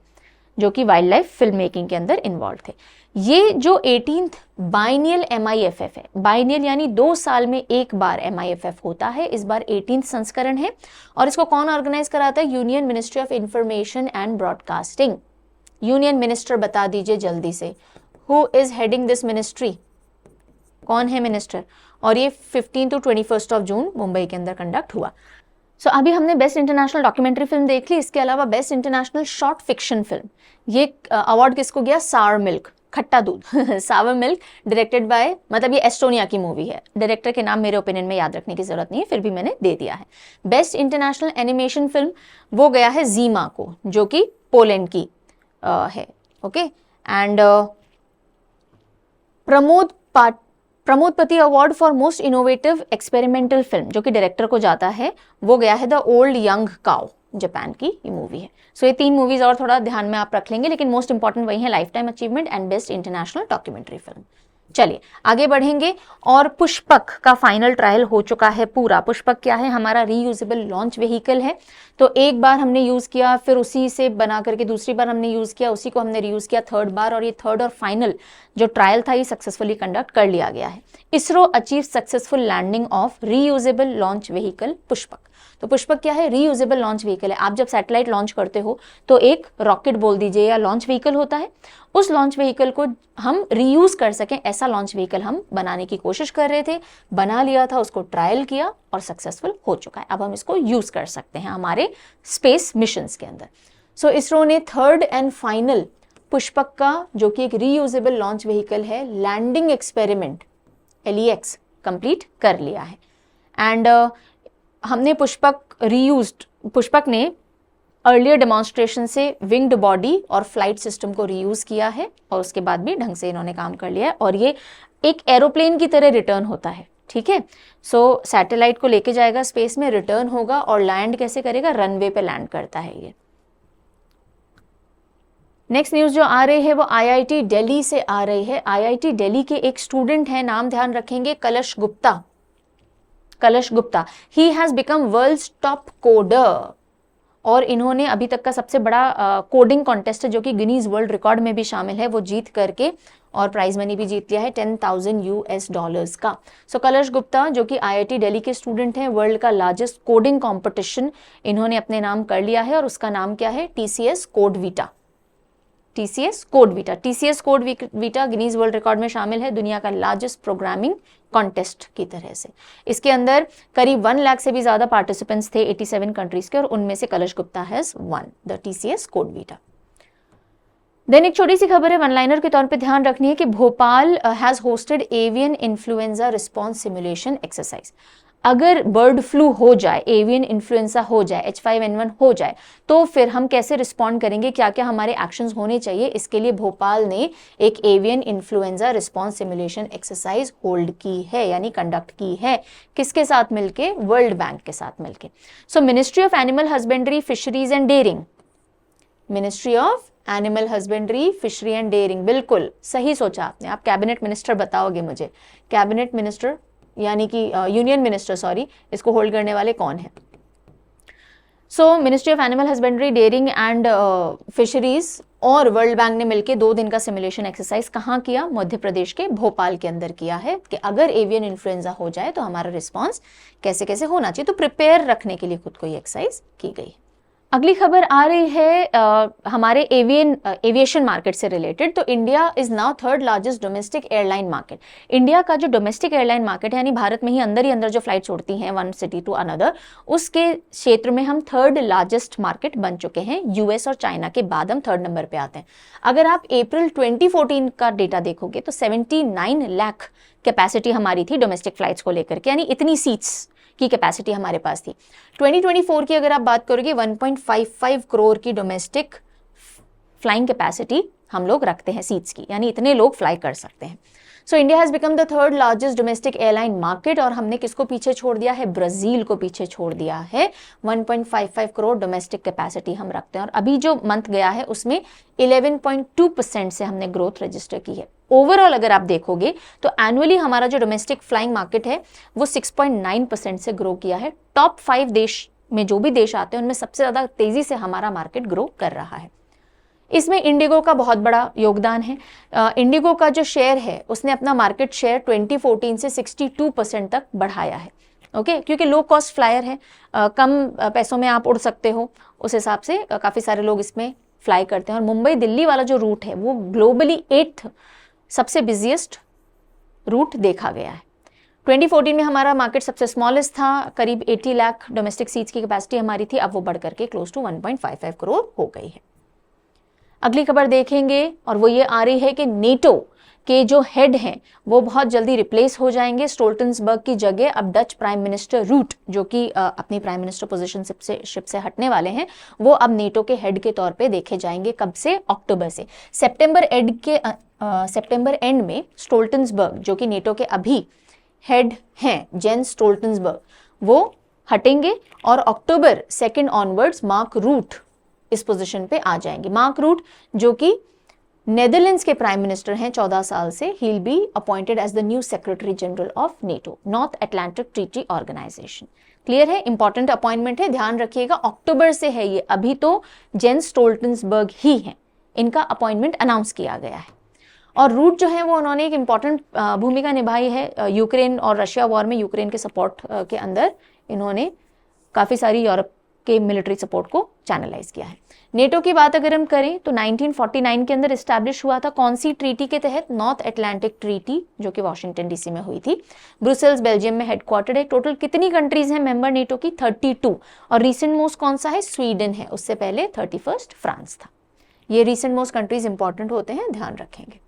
जो कि वाइल्ड लाइफ फिल्म मेकिंग के अंदर इन्वॉल्व थे। ये जो 18th बाइनियल MIFF है, बाइनियल यानी 2 साल में एक बार MIFF होता है, इस बार 18th संस्करण है, और इसको कौन ऑर्गेनाइज कराता है, union ministry of information and broadcasting. Union minister बता दीजिए जल्दी से, who is heading this ministry, कौन है मिनिस्टर, और ये 15 to 21 जून मुंबई के अंदर कंडक्ट हुआ। सो अभी हमने बेस्ट इंटरनेशनल डॉक्यूमेंट्री फिल्म देख ली, इसके अलावा best international short fiction film, ये अवार्ड किसको गया, सावर मिल्क, खट्टा दूध सावर मिल्क, डायरेक्टेड बाय, मतलब ये एस्टोनिया की मूवी है, डायरेक्टर के नाम मेरे ओपिनियन में याद रखने की जरूरत नहीं है, फिर भी मैंने दे दिया है। बेस्ट इंटरनेशनल एनिमेशन फिल्म वो गया है जीमा को, जो कि पोलैंड की है। Okay, and Pramodpati award for most innovative experimental film, जो कि डायरेक्टर को जाता है, वो गया है the old young cow, Japan की ये मूवी है। सो ये 3 मूवीज और थोड़ा ध्यान में आप रख लेंगे, लेकिन मोस्ट इंपॉर्टेंट वही है, life time achievement and best international documentary film. चलिए आगे बढ़ेंगे, और पुष्पक का फाइनल ट्रायल हो चुका है पूरा। पुष्पक क्या है, हमारा रीयूजेबल लॉन्च व्हीकल है। तो एक बार हमने यूज किया, फिर उसी से बना करके दूसरी बार हमने यूज किया, उसी को हमने रीयूज किया 3rd बार, और ये 3rd और फाइनल जो ट्रायल था ये सक्सेसफुली कंडक्ट कर लिया गया है। ISRO achieve successful landing of reusable launch vehicle Pushpak. तो पुष्पक क्या है, रीयूजेबल लॉन्च व्हीकल है। आप जब सैटेलाइट लॉन्च करते हो तो एक रॉकेट बोल दीजिए या लॉन्च व्हीकल होता है, उस लॉन्च व्हीकल को हम रीयूज कर सकें, ऐसा लॉन्च व्हीकल हम बनाने की कोशिश कर रहे थे, बना लिया था, उसको ट्रायल किया और सक्सेसफुल हो चुका है। अब हम इसको यूज कर सकते हैं हमारे स्पेस मिशंस के अंदर। सो इसरो ने 3rd एंड फाइनल पुष्पक का, जो कि एक रीयूजेबल लॉन्च व्हीकल है, लैंडिंग एक्सपेरिमेंट LEX कंप्लीट कर लिया है। एंड हमने पुष्पक ने अर्लियर डेमोन्स्ट्रेशन से विंग्ड बॉडी और फ्लाइट सिस्टम को रीयूज किया है, और उसके बाद भी ढंग से इन्होंने काम कर लिया है, और ये एक एरोप्लेन की तरह रिटर्न होता है। ठीक है, सो सैटेलाइट को लेके जाएगा स्पेस में, रिटर्न होगा, और लैंड कैसे करेगा, रनवे पे लैंड करता है ये। नेक्स्ट न्यूज जो आ रही है वो IIT दिल्ली से आ रही है। IIT दिल्ली के एक स्टूडेंट है, नाम ध्यान रखेंगे, Kalash Gupta. He has become world's top coder, और इन्होंने अभी तक का सबसे बड़ा कोडिंग कॉन्टेस्ट जो कि गिनीज वर्ल्ड रिकॉर्ड में भी शामिल है, वो जीत करके और प्राइज मनी भी जीत लिया है $10,000 का। सो कलश गुप्ता जो कि IIT दिल्ली के स्टूडेंट हैं, वर्ल्ड का लार्जेस्ट कोडिंग कॉम्पिटिशन इन्होंने अपने नाम कर लिया है, और उसका नाम क्या है, TCS code Vita. TCS code Vita Guinness world record में शामिल है, दुनिया का लार्जेस्ट प्रोग्रामिंग कॉन्टेस्ट की तरह से। इसके अंदर करीब 1 लाख से भी ज्यादा पार्टिसिपेंट्स थे 87 कंट्रीज के, और उनमें से Kalash Gupta has won the TCS CodeVita. Then एक छोटी सी खबर है, वन लाइनर के तौर पे ध्यान रखनी है कि Bhopal has hosted avian influenza response simulation exercise. अगर बर्ड फ्लू हो जाए, एवियन इन्फ्लुएंजा हो जाए, H5N1 हो जाए, तो फिर हम कैसे रिस्पॉन्ड करेंगे, क्या क्या हमारे एक्शंस होने चाहिए, इसके लिए भोपाल ने एक avian influenza response simulation exercise hold की है, यानी कंडक्ट की है। किसके साथ मिलके? वर्ल्ड बैंक के साथ मिलके। So ministry of animal husbandry, fisheries and dairying, ministry of animal husbandry, fishery and dairying, बिल्कुल सही सोचा आपने। आप कैबिनेट मिनिस्टर बताओगे मुझे, कैबिनेट मिनिस्टर यानी कि यूनियन मिनिस्टर, सॉरी, इसको होल्ड करने वाले कौन है? So ministry of animal husbandry, dairying and fisheries और वर्ल्ड बैंक ने मिलकर 2 दिन का सिमुलेशन एक्सरसाइज कहाँ किया? मध्य प्रदेश के भोपाल के अंदर किया है कि अगर एवियन इन्फ्लुएंजा हो जाए तो हमारा रिस्पॉन्स कैसे कैसे होना चाहिए। तो प्रिपेयर रखने के लिए खुद को ये एक्सरसाइज की गई। अगली खबर आ रही है हमारे एविएशन मार्केट से रिलेटेड। तो India is now 3rd largest domestic airline market. India का जो डोमेस्टिक एयरलाइन मार्केट है, यानी भारत में ही अंदर जो फ्लाइट्स उड़ती हैं वन सिटी टू अनदर, उसके क्षेत्र में हम 3rd लार्जेस्ट मार्केट बन चुके हैं। यूएस और चाइना के बाद हम 3rd नंबर पे आते हैं। अगर आप अप्रैल 2014 का डेटा देखोगे तो 79 लाख कैपेसिटी हमारी थी डोमेस्टिक फ्लाइट्स को लेकर के, यानी इतनी सीट्स की कैपेसिटी हमारे पास थी। 2024 की अगर आप बात करोगे 1.55 करोड़ की डोमेस्टिक फ्लाइंग कैपेसिटी हम लोग रखते हैं सीट्स की, यानी इतने लोग फ्लाई कर सकते हैं। So India has become the 3rd largest domestic airline market, और हमने किसको पीछे छोड़ दिया है? ब्राजील को पीछे छोड़ दिया है। 1.55 करोड़ डोमेस्टिक कैपेसिटी हम रखते हैं, और अभी जो मंथ गया है उसमें 11.2% से हमने ग्रोथ रजिस्टर की है। ओवरऑल अगर आप देखोगे तो एनुअली हमारा जो डोमेस्टिक फ्लाइंग मार्केट है वो 6.9% से ग्रो किया है। टॉप 5 देश में जो भी देश आते हैं उनमें सबसे ज्यादा तेजी से हमारा मार्केट ग्रो कर रहा है। इसमें इंडिगो का बहुत बड़ा योगदान है। इंडिगो का जो शेयर है उसने अपना मार्केट शेयर 2014 से 62% तक बढ़ाया है। ओके, क्योंकि लो कॉस्ट फ्लायर है, कम पैसों में आप उड़ सकते हो, उस हिसाब से काफ़ी सारे लोग इसमें फ्लाई करते हैं। और मुंबई दिल्ली वाला जो रूट है वो ग्लोबली 8th सबसे बिजिएस्ट रूट देखा गया है। 2014 में हमारा मार्केट सबसे स्मॉलेस्ट था, करीब 80 लाख डोमेस्टिक सीट्स की कैपेसिटी हमारी थी, अब वो बढ़ करके क्लोज टू 1.55 करोड़ हो गई है। अगली खबर देखेंगे और वो ये आ रही है कि नेटो के जो हेड हैं वो बहुत जल्दी रिप्लेस हो जाएंगे। स्टोल्टनबर्ग की जगह अब डच प्राइम मिनिस्टर रूट, जो कि अपनी प्राइम मिनिस्टर पोजीशन शिप से हटने वाले हैं, वो अब नेटो के हेड के तौर पे देखे जाएंगे। कब से? अक्टूबर से। सितंबर एंड में स्टोल्टनबर्ग, जो कि नेटो के अभी हेड हैं, जेंस स्टोल्टनबर्ग, वो हटेंगे और अक्टूबर 2 ऑनवर्ड्स मार्क रूट इस पोजीशन पे आ जाएंगे। मार्क रूट जो कि नेदरलैंड्स के प्राइम मिनिस्टर हैं 14 साल से, he will be appointed as the new secretary general of NATO, North Atlantic Treaty Organization. Clear है? इंपॉर्टेंट अपॉइंटमेंट है, ध्यान रखिएगा। अक्टूबर से है ये, अभी तो जेंस स्टोल्टनबर्ग ही हैं, इनका अपॉइंटमेंट अनाउंस किया गया है। और रूट जो है वो उन्होंने एक इंपॉर्टेंट भूमिका निभाई है यूक्रेन और रशिया वॉर में। यूक्रेन के सपोर्ट के अंदर इन्होंने काफ़ी सारी यूरोप के मिलिट्री सपोर्ट को चैनलाइज किया है। नेटो की बात अगर हम करें तो 1949 के अंदर इस्टेब्लिश हुआ था। कौन सी ट्रीटी के तहत? नॉर्थ अटलांटिक ट्रीटी, जो कि वॉशिंगटन डीसी में हुई थी। ब्रुसेल्स बेल्जियम में हेडक्वार्टर्ड है। टोटल कितनी कंट्रीज हैं मेंबर नेटो की? 32। और रीसेंट मोस्ट कौन सा है? स्वीडन है। उससे पहले 31 फ्रांस था। ये रीसेंट मोस्ट कंट्रीज इंपॉर्टेंट होते हैं, ध्यान रखेंगे।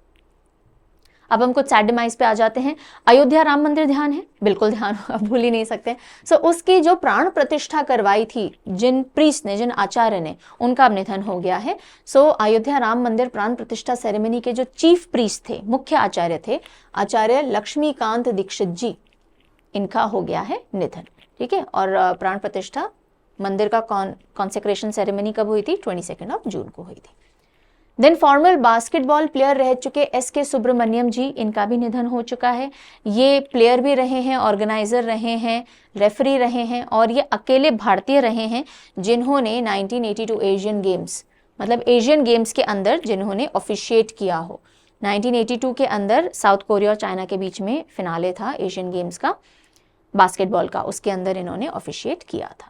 अब हम कुछ सैड डिमाइज पे आ जाते हैं। अयोध्या राम मंदिर ध्यान है? बिल्कुल ध्यान, भूल ही नहीं सकते। सो उसकी जो प्राण प्रतिष्ठा करवाई थी जिन प्रीस्ट ने, जिन आचार्य ने, उनका अब निधन हो गया है। सो अयोध्या राम मंदिर प्राण प्रतिष्ठा सेरेमनी के जो चीफ प्रीस्ट थे, मुख्य आचार्य थे, आचार्य लक्ष्मीकांत दीक्षित जी, इनका हो गया है निधन। ठीक है, और प्राण प्रतिष्ठा मंदिर का कॉन्सेक्रेशन सेरेमनी कब हुई थी? 22 जून को हुई थी। देन फॉर्मल बास्केटबॉल प्लेयर रह चुके एस.के. सुब्रमण्यम जी, इनका भी निधन हो चुका है। ये प्लेयर भी रहे हैं, ऑर्गेनाइजर रहे हैं, रेफरी रहे हैं, और ये अकेले भारतीय रहे हैं जिन्होंने 1982 एशियन गेम्स, मतलब एशियन गेम्स के अंदर जिन्होंने ऑफिशिएट किया हो। 1982 के अंदर साउथ कोरिया और चाइना के बीच में फिनाले था एशियन गेम्स का बास्केटबॉल का, उसके अंदर इन्होंने ऑफिशिएट किया था।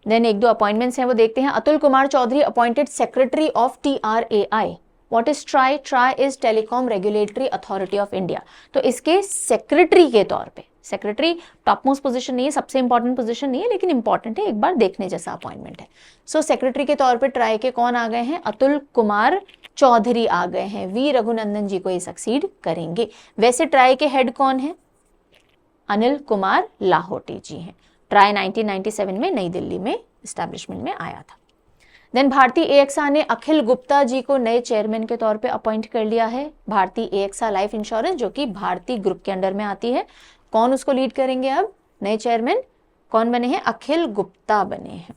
देन 1-2 अपॉइंटमेंट्स हैं वो देखते हैं। Atul Kumar Chaudhary appointed secretary of TRAI। What is TRAI? TRAI is telecom regulatory authority of India. तो इसके सेक्रेटरी के तौर पे, सेक्रेटरी टॉप मोस्ट पोजीशन नहीं है, सबसे इंपॉर्टेंट पोजीशन नहीं है, लेकिन इंपॉर्टेंट है, एक बार देखने जैसा अपॉइंटमेंट है। सो सेक्रेटरी के तौर पे ट्राई के कौन आ गए हैं? अतुल कुमार चौधरी आ गए हैं। वी रघुनंदन जी को ये सक्सीड करेंगे। वैसे ट्राई के हेड कौन है? अनिल कुमार लाहोटी जी हैं। ट्राई 1997 में नई दिल्ली में एस्टैब्लिशमेंट में आया था। देन भारती एएक्सा ने अखिल गुप्ता जी को नए चेयरमैन के तौर पे अपॉइंट कर लिया है। भारती एएक्सा लाइफ इंश्योरेंस जो कि भारती ग्रुप के अंडर में आती है। कौन उसको लीड करेंगे? अब नए चेयरमैन कौन बने हैं? अखिल गुप्ता बने हैं।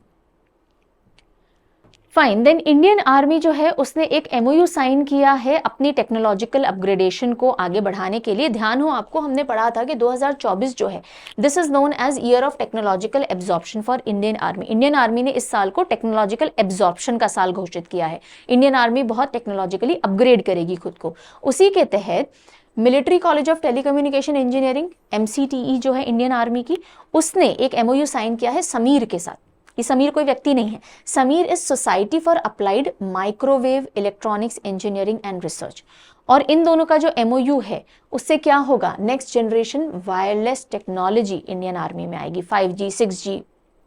फाइन। देन इंडियन आर्मी जो है उसने एक एमओयू साइन किया है अपनी टेक्नोलॉजिकल अपग्रेडेशन को आगे बढ़ाने के लिए। ध्यान हो आपको, हमने पढ़ा था कि 2024 जो है this is known as year of technological absorption for Indian army. Indian army ने इस साल को टेक्नोलॉजिकल एब्जॉर्प्शन का साल घोषित किया है। इंडियन आर्मी बहुत टेक्नोलॉजिकली अपग्रेड करेगी खुद को। उसी के तहत military college of telecommunication engineering MCTE जो है इंडियन आर्मी की, उसने एक एमओयू साइन किया है समीर के साथ। ये समीर कोई व्यक्ति नहीं है, Sameer is society for applied microwave electronics engineering and research. और इन दोनों का जो एमओयू है उससे क्या होगा? Next generation wireless technology Indian army में आएगी, 5G 6G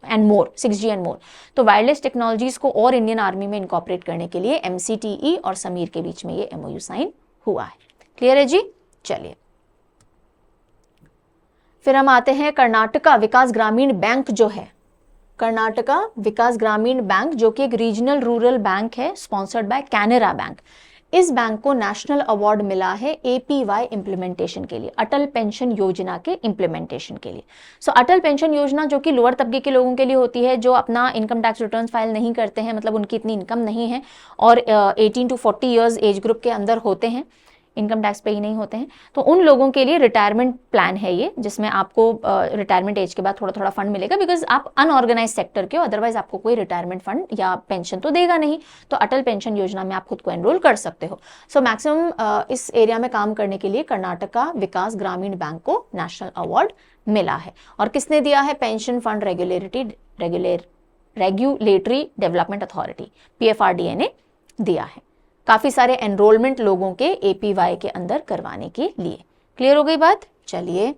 एंड मोर। तो वायरलेस टेक्नोलॉजीज को और इंडियन आर्मी में इनकॉर्पोरेट करने के लिए MCTE और समीर के बीच में ये एमओयू साइन हुआ है। क्लियर है जी? चलिए फिर हम आते हैं कर्नाटका विकास ग्रामीण बैंक जो है, कर्नाटका विकास ग्रामीण बैंक जो कि एक रीजनल रूरल बैंक है, स्पॉन्सर्ड बाय कैनरा बैंक। इस बैंक को नेशनल अवार्ड मिला है APY इंप्लीमेंटेशन के लिए, अटल पेंशन योजना के इंप्लीमेंटेशन के लिए। सो अटल पेंशन योजना जो कि लोअर तबके के लोगों के लिए होती है, जो अपना इनकम टैक्स रिटर्न्स फाइल नहीं करते हैं, मतलब उनकी इतनी इनकम नहीं है और 18 to 40 ईयर्स एज ग्रुप के अंदर होते हैं, इनकम टैक्स पे ही नहीं होते हैं, तो उन लोगों के लिए रिटायरमेंट प्लान है ये, जिसमें आपको रिटायरमेंट एज के बाद थोड़ा थोड़ा फंड मिलेगा, बिकॉज आप अनऑर्गेनाइज सेक्टर के हो, अदरवाइज आपको कोई रिटायरमेंट फंड या पेंशन तो देगा नहीं। तो अटल पेंशन योजना में आप खुद को एनरोल कर सकते हो। सो मैक्सिमम इस एरिया में काम करने के लिए कर्नाटका विकास ग्रामीण बैंक को नेशनल अवार्ड मिला है। और किसने दिया है? Pension fund regulatory development authority PFRDA ने दिया है, काफी सारे एनरोलमेंट लोगों के APY के अंदर करवाने के लिए। क्लियर हो गई बात? चलिए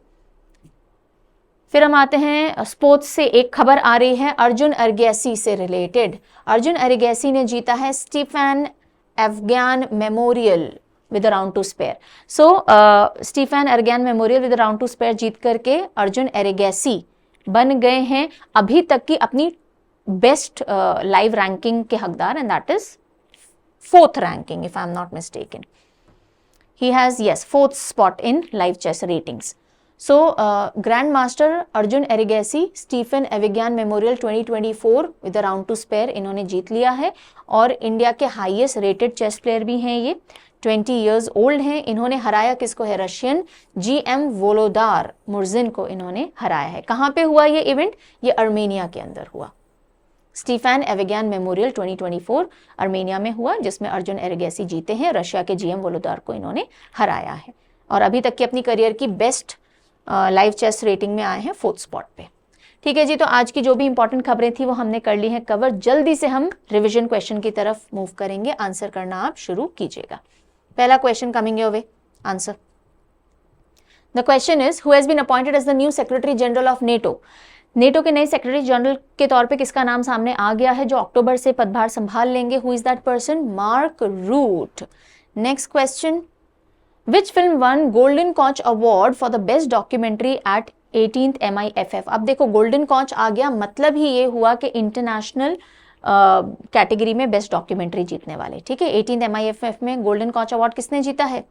फिर हम आते हैं स्पोर्ट्स से। एक खबर आ रही है अर्जुन एरगैसी से रिलेटेड। अर्जुन एरगैसी ने जीता है Stepan Avagyan memorial with round to spare. So Stepan Avagyan memorial with round to spare जीत करके अर्जुन एरगैसी बन गए हैं अभी तक की अपनी बेस्ट लाइव रैंकिंग के हकदार, and that is 4th ranking if I'm not mistaken. He has, yes, 4th spot in live chess ratings. So Grandmaster Arjun Ergasi Stephen Evigyan Memorial 2024 with a round to spare इन्होंने जीत लिया है और India के highest rated chess player भी हैं ये, 20 years old हैं। इन्होंने हराया किसको है? रशियन GM वोलोदार मुर्जिन को इन्होंने हराया है। कहाँ पे हुआ ये इवेंट? ये अर्मेनिया के अंदर हुआ। स्टीफन एवग्यान मेमोरियल 2024 अर्मेनिया में हुआ, जिसमें अर्जुन एरगैसी जीते हैं। रशिया के GM वोलोदार को इन्होंने हराया है और अभी तक की अपनी करियर की बेस्ट लाइव चेस रेटिंग में आए हैं 4th स्पॉट पे। ठीक है जी, तो आज की जो भी इंपॉर्टेंट खबरें थी वो हमने कर ली हैं कवर। जल्दी से हम रिविजन क्वेश्चन की तरफ मूव करेंगे। आंसर करना आप शुरू कीजिएगा। पहला question coming your way, answer. The question is who has been appointed as the new secretary general of NATO. NATO के नए सेक्रेटरी जनरल के तौर पे किसका नाम सामने आ गया है जो अक्टूबर से पदभार संभाल लेंगे? Who is that person? Mark Rutte. Next question, which film won golden conch award for the best documentary at 18th MIFF। अब देखो गोल्डन कॉच आ गया, मतलब ही ये हुआ कि इंटरनेशनल कैटेगरी में बेस्ट डॉक्यूमेंट्री जीतने वाले। ठीक है, 18th MIFF में गोल्डन कॉच अवार्ड किसने जीता है?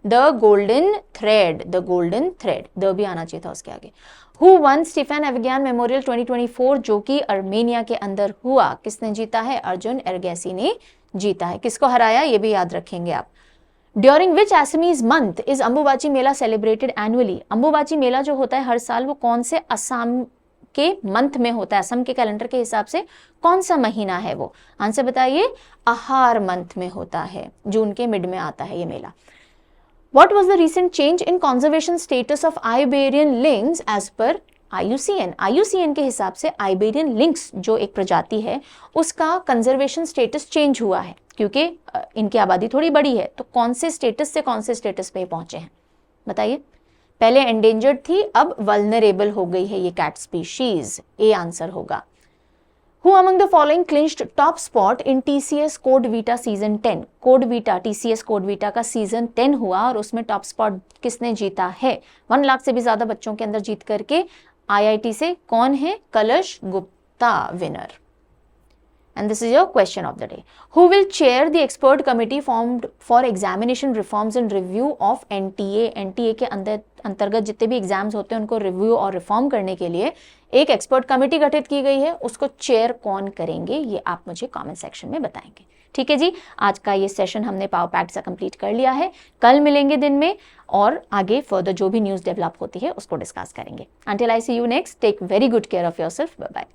The golden thread, the golden thread, the भी आना चाहिए था उसके आगे। Who one Stephen Avagyan memorial 2024 जो कि अर्मेनिया के अंदर हुआ, किसने जीता है? अर्जुन एरगैसी ने जीता है। किसको हराया ये भी याद रखेंगे आप। During which Assamese month is Ambubachi Mela celebrated annually. Ambubachi Mela जो होता है हर साल वो कौन से असम के मंथ में होता है? असम के कैलेंडर के हिसाब से कौन सा महीना है वो? आंसर बताइए। आहार मंथ में होता है, जून के मिड में आता है ये मेला। What was the recent change in conservation status of Iberian lynx as per IUCN? IUCN के हिसाब से Iberian lynx जो एक प्रजाति है उसका कंजर्वेशन स्टेटस चेंज हुआ है क्योंकि इनकी आबादी थोड़ी बड़ी है। तो कौन से स्टेटस से कौन से स्टेटस पे पहुंचे हैं बताइए। पहले एंडेंजर्ड थी, अब वल्नरेबल हो गई है ये कैट स्पीशीज। ए आंसर होगा। Who among the following clinched top spot in TCS Code Vita season 10? Code Vita, TCS Code Vita का सीजन 10 हुआ और उसमें टॉप स्पॉट किसने जीता है? 1 लाख से भी ज्यादा बच्चों के अंदर जीत करके IIT से कौन है? कलश Gupta winner. And this is your question of the day. Who will chair the expert committee formed for examination reforms and review of NTA? NTA के अंतर्गत जितने भी एग्जाम्स होते हैं उनको रिव्यू और रिफॉर्म करने के लिए एक एक्सपर्ट कमेटी गठित की गई है, उसको चेयर कौन करेंगे ये आप मुझे कमेंट सेक्शन में बताएंगे। ठीक है जी, आज का ये सेशन हमने पावर पैक से कंप्लीट कर लिया है। कल मिलेंगे दिन में और आगे फर्दर जो भी न्यूज़ डेवलप होती है उसको डिस्कस करेंगे। Until I see you next, take very good care of yourself. Bye bye.